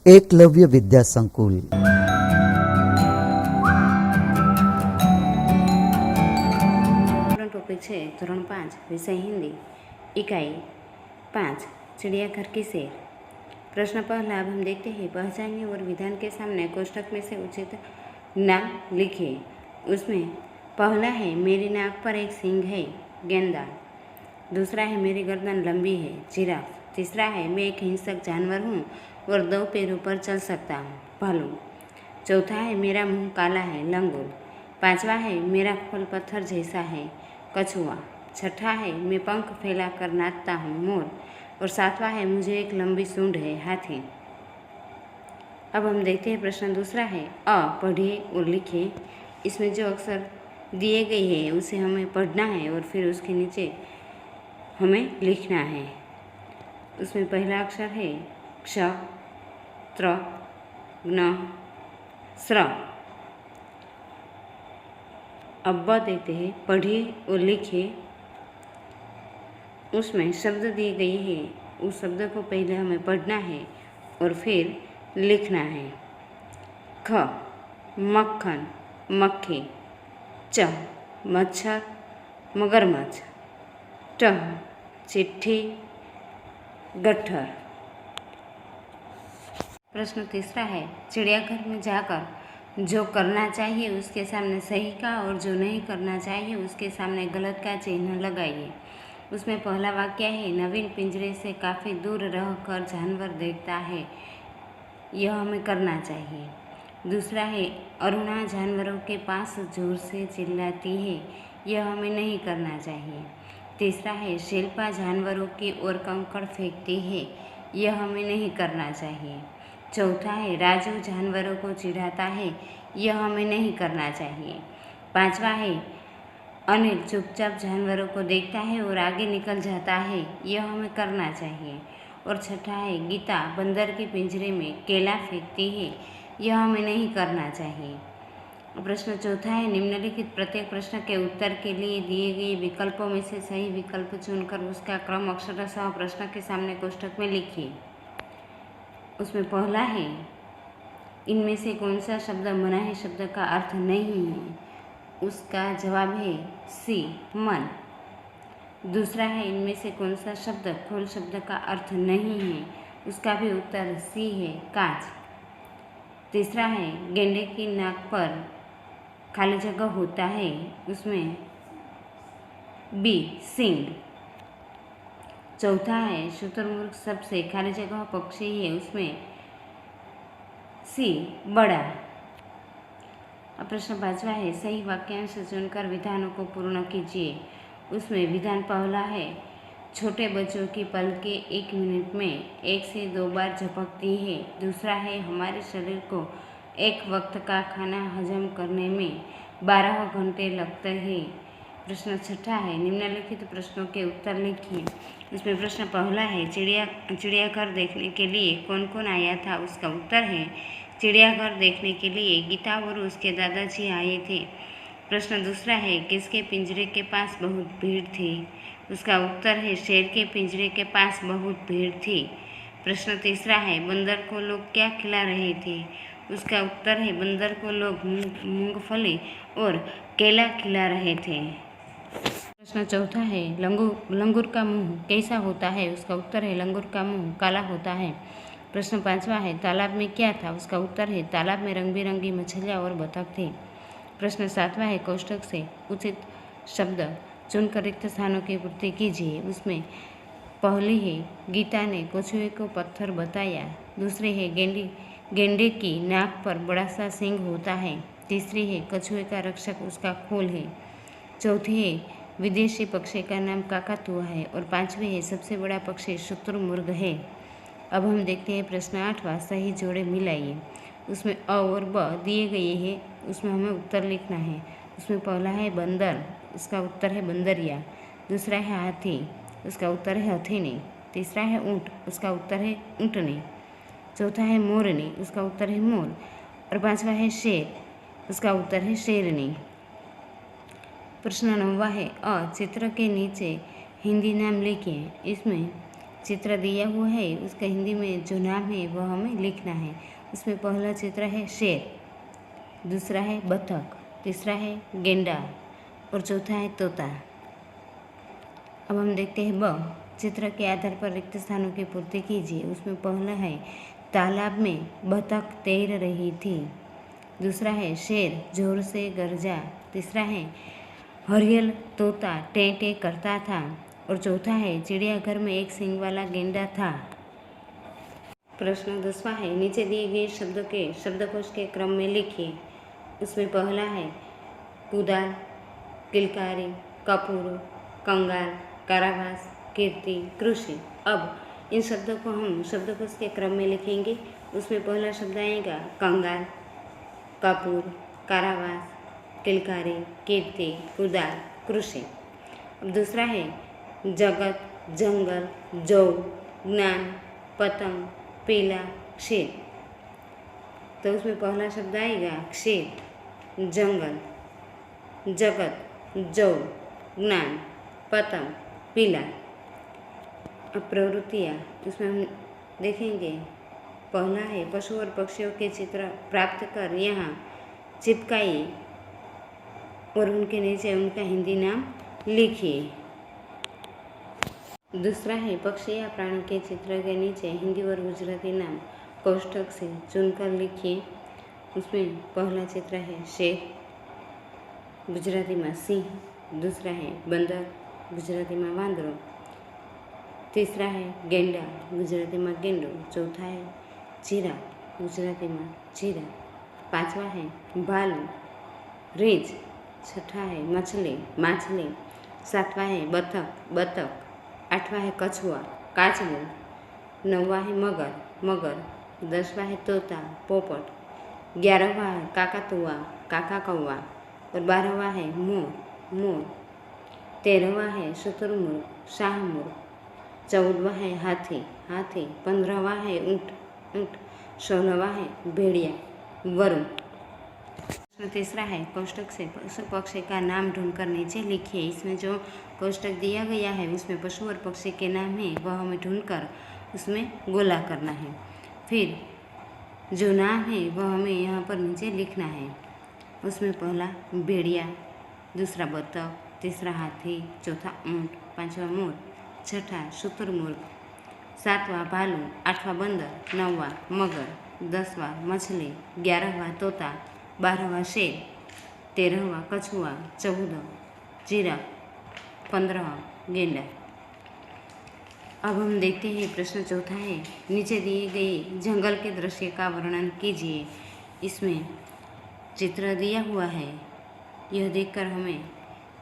एकलव्य विद्या संकुल। टॉपिक है धोरण 5 विषय हिंदी इकाई 5 चिड़ियाघर की सैर। प्रश्न पहला अब हम देखते हैं पहचानिए और विधान के सामने कोष्ठक में से उचित नाम लिखिए। उसमें पहला है मेरी नाक पर एक सींग है गेंदा। दूसरा है मेरी गर्दन लंबी है जिराफ। तीसरा है मैं एक हिंसक जानवर हूँ और 2 पैरों पर चल सकता हूँ भालू। चौथा है मेरा मुंह काला है लंगूर। पांचवा है मेरा खोल पत्थर जैसा है कछुआ। छठा है मैं पंख फैलाकर नाचता हूँ मोर। और सातवां है मुझे एक लंबी सूंड है हाथी। अब हम देखते हैं प्रश्न दूसरा है पढ़िए और लिखिए। इसमें जो अक्षर दिए गए हैं उसे हमें पढ़ना है और फिर उसके नीचे हमें लिखना है। उसमें पहला अक्षर है क्ष त्र ज्ञ स्र। अब देखते हैं पढ़िए और लिखिए। उसमें शब्द दिए गए हैं उस शब्द को पहले हमें पढ़ना है और फिर लिखना है। ख मक्खन मक्खी। च मच्छर मगरमच्छ। ट चिट्ठी गट्ठर। प्रश्न तीसरा है चिड़ियाघर में जाकर जो करना चाहिए उसके सामने सही का और जो नहीं करना चाहिए उसके सामने गलत का चिन्ह लगाइए। उसमें पहला वाक्य है नवीन पिंजरे से काफ़ी दूर रहकर जानवर देखता है, यह हमें करना चाहिए। दूसरा है अरुणा जानवरों के पास जोर से चिल्लाती है, यह हमें नहीं करना चाहिए। तीसरा है शिल्पा जानवरों की ओर कंकड़ फेंकती है, यह हमें नहीं करना चाहिए। चौथा है राजू जानवरों को चिढ़ाता है, यह हमें नहीं करना चाहिए। पांचवा है अनिल चुपचाप जानवरों को देखता है और आगे निकल जाता है, यह हमें करना चाहिए। और छठा है गीता बंदर के पिंजरे में केला फेंकती है, यह हमें नहीं करना चाहिए। प्रश्न चौथा है निम्नलिखित प्रत्येक प्रश्न के उत्तर के लिए दिए गए विकल्पों में से सही विकल्प चुनकर उसका क्रम अक्षरशः प्रश्न के सामने कोष्ठक में लिखिए। उसमें पहला है इनमें से कौन सा शब्द मनाही शब्द का अर्थ नहीं है, उसका जवाब है सी मन। दूसरा है इनमें से कौन सा शब्द खोल शब्द का अर्थ नहीं है, उसका भी उत्तर सी है कांच। तीसरा है गेंडे की नाक पर खाली जगह होता है, उसमें बी सींग। चौथा है शुतुरमुर्ग सबसे खाली जगह पक्षी है, उसमें सी बड़ा। अब प्रश्न पांचवा है सही वाक्यांश चुनकर विधानों को पूर्ण कीजिए। उसमें विधान पहला है छोटे बच्चों की पलकें 1 मिनट में 1 से 2 बार झपकती है। दूसरा है हमारे शरीर को एक वक्त का खाना हजम करने में 12 घंटे लगते हैं। प्रश्न छठा है निम्नलिखित प्रश्नों के उत्तर लिखिए। इसमें प्रश्न पहला है चिड़ियाघर देखने के लिए कौन कौन आया था, उसका उत्तर है चिड़ियाघर देखने के लिए गीता और उसके दादाजी आए थे। प्रश्न दूसरा है किसके पिंजरे के पास बहुत भीड़ थी, उसका उत्तर है शेर के पिंजरे के पास बहुत भीड़ थी। प्रश्न तीसरा है बंदर को लोग क्या खिला रहे थे, उसका उत्तर है बंदर को लोग मूंगफली और केला खिला रहे थे। प्रश्न चौथा है लंगूर का मुंह कैसा होता है, उसका उत्तर है लंगूर का मुंह काला होता है। प्रश्न पांचवा है तालाब में क्या था, उसका उत्तर है तालाब में रंग बिरंगी मछलियाँ और बतख थे। प्रश्न सातवां है कोष्ठक से उचित शब्द चुनकर रिक्त स्थानों की पूर्ति कीजिए। उसमें पहली है गीता ने कछुए को पत्थर बताया। दूसरी है गेंडे की नाक पर बड़ा सा सींग होता है। तीसरी है कछुए का रक्षक उसका खोल है। चौथी है विदेशी पक्षी का नाम काकातुआ है। और पांचवी है सबसे बड़ा पक्षी शुतुरमुर्ग है। अब हम देखते हैं प्रश्न 8वां सही जोड़े मिलाइए। उसमें अ और ब दिए गए हैं, उसमें हमें उत्तर लिखना है। उसमें पहला है बंदर, उसका उत्तर है बंदरिया। दूसरा है हाथी, उसका उत्तर है हथिनी। तीसरा है ऊँट, उसका उत्तर है ऊँटनी। चौथा है मोरनी, उसका उत्तर है मोर। और पांचवा है शेर, उसका उत्तर है शेरनी। प्रश्न 9वां है चित्र के नीचे हिंदी नाम लिखिए। इसमें चित्र दिया हुआ है उसका हिंदी में जो नाम है वह हमें लिखना है। उसमें पहला चित्र है शेर, दूसरा है बतख, तीसरा है गेंडा और चौथा है तोता। अब हम देखते हैं ब, चित्र के आधार पर रिक्त स्थानों की पूर्ति कीजिए। उसमें पहला है तालाब में बतख तैर रही थी, दूसरा है शेर जोर से गरजा, तीसरा है हरियल तोता टें टें करता था और चौथा है चिड़ियाघर में एक सींग वाला गेंडा था। प्रश्न 10वां है, नीचे दिए गए शब्दों के शब्दकोश के क्रम में लिखिए। उसमें पहला है कुदाल, किलकारी, कपूर, कंगाल, कारावास, कीर्ति, कृषि। अब इन शब्दों को हम शब्दकोश के क्रम में लिखेंगे। उसमें पहला शब्द आएगा कंगाल, कपूर, कारावास, किलकारी, कीर्ति, कुदाल, कृषि। अब दूसरा है जगत, जंगल, जौ, ज्ञान, पतंग, पीला, क्षेर। तो उसमें पहला शब्द आएगा क्षेर, जंगल, जगत, जौ, ज्ञान, पतंग, पीला। अब प्रवृत्तियाँ, उसमें हम देखेंगे पहला है पशु और पक्षियों के चित्र प्राप्त कर यहाँ चिपकाइए और उनके नीचे उनका हिंदी नाम लिखिए। दूसरा है पक्षी या प्राणी के चित्र के नीचे हिंदी और गुजराती नाम कोष्ठक से चुनकर लिखिए। उसमें पहला चित्र है शेर, गुजराती में सिंह, दूसरा है बंदर, गुजराती में वांदरो, तीसरा है गेंडा, गुजराती में गेंडो, चौथा है जीरा, गुजराती में जीरा, पांचवा है भालू, रीछ, छठा है मछली, माछली, सातवां है बतख, बतख, आठवां है कछुआ, काचबो, नौवां है मगर, मगर, 10वां है तोता, पोपट, 11वां है काकातुआ, काका कौवा और 12वां है मोर, मोर, 13वां है शुतुरमुर्ग, शाहमुर्ग, 14वां है हाथी, हाथी, 15वां है ऊँट, ऊँट, 16वां है भेड़िया, वरुण। तीसरा है कोष्ठक से पशु पक्षी का नाम ढूंढकर नीचे लिखिए। इसमें जो कोष्ठक दिया गया है उसमें पशु और पक्षी के नाम है वह हमें ढूंढकर उसमें गोला करना है। फिर जो नाम है वह हमें यहाँ पर नीचे लिखना है। उसमें पहला भेड़िया, दूसरा बतख, तीसरा हाथी, चौथा ऊँट, पांचवा मोर, छठा शुतुरमुर्ग, सातवां भालू, आठवां बंदर, 9वां मगर, 10वां मछली, 11वां तोता, 12वां शेर, 13वां कछुआ, 14 जिराफ, 15वां गेंडा। अब हम देखते हैं प्रश्न चौथा है, नीचे दिए गए जंगल के दृश्य का वर्णन कीजिए। इसमें चित्र दिया हुआ है, यह देखकर हमें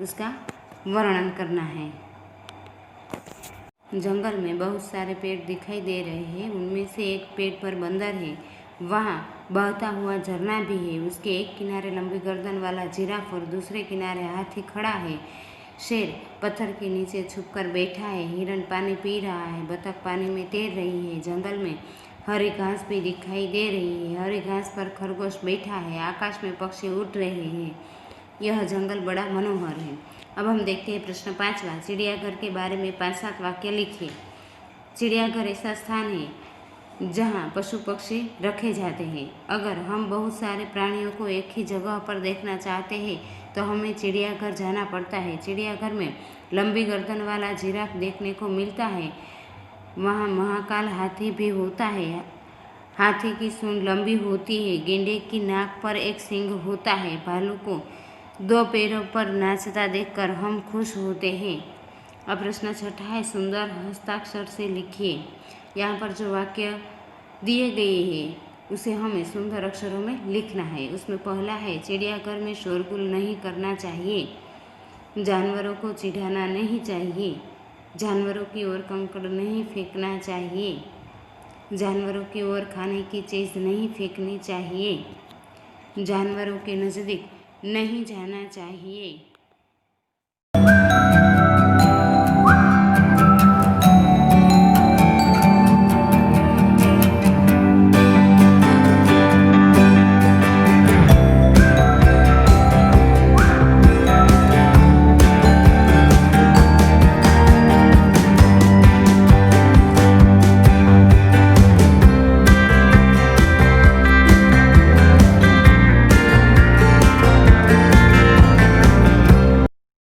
उसका वर्णन करना है। जंगल में बहुत सारे पेड़ दिखाई दे रहे हैं। उनमें से एक पेड़ पर बंदर है, वहाँ बहता हुआ झरना भी है। उसके एक किनारे लंबी गर्दन वाला जिराफ और दूसरे किनारे हाथी खड़ा है। शेर पत्थर के नीचे छुपकर बैठा है। हिरण पानी पी रहा है। बतख पानी में तैर रही है। जंगल में हरी घास भी दिखाई दे रही है। हरी घास पर खरगोश बैठा है। आकाश में पक्षी उड़ रहे हैं। यह जंगल बड़ा मनोहर है। अब हम देखते हैं प्रश्न 5वां, चिड़ियाघर के बारे में 5-7 वाक्य लिखिए। चिड़ियाघर ऐसा स्थान है जहाँ पशु पक्षी रखे जाते हैं। अगर हम बहुत सारे प्राणियों को एक ही जगह पर देखना चाहते हैं तो हमें चिड़ियाघर जाना पड़ता है। चिड़ियाघर में लंबी गर्दन वाला जिराफ देखने को मिलता है। वहाँ महाकाल हाथी भी होता है। हाथी की सूंड लंबी होती है। गेंडे की नाक पर एक सींग होता है। भालू को 2 पैरों पर नाचता देखकर हम खुश होते हैं। अब प्रश्न 6 है, सुंदर हस्ताक्षर से लिखिए। यहाँ पर जो वाक्य दिए गए हैं उसे हमें सुंदर अक्षरों में लिखना है। उसमें पहला है, चिड़ियाघर में शोरगुल नहीं करना चाहिए। जानवरों को चिढ़ाना नहीं चाहिए। जानवरों की ओर कंकड़ नहीं फेंकना चाहिए। जानवरों की ओर खाने की चीज़ नहीं फेंकनी चाहिए। जानवरों के नज़दीक नहीं जाना चाहिए।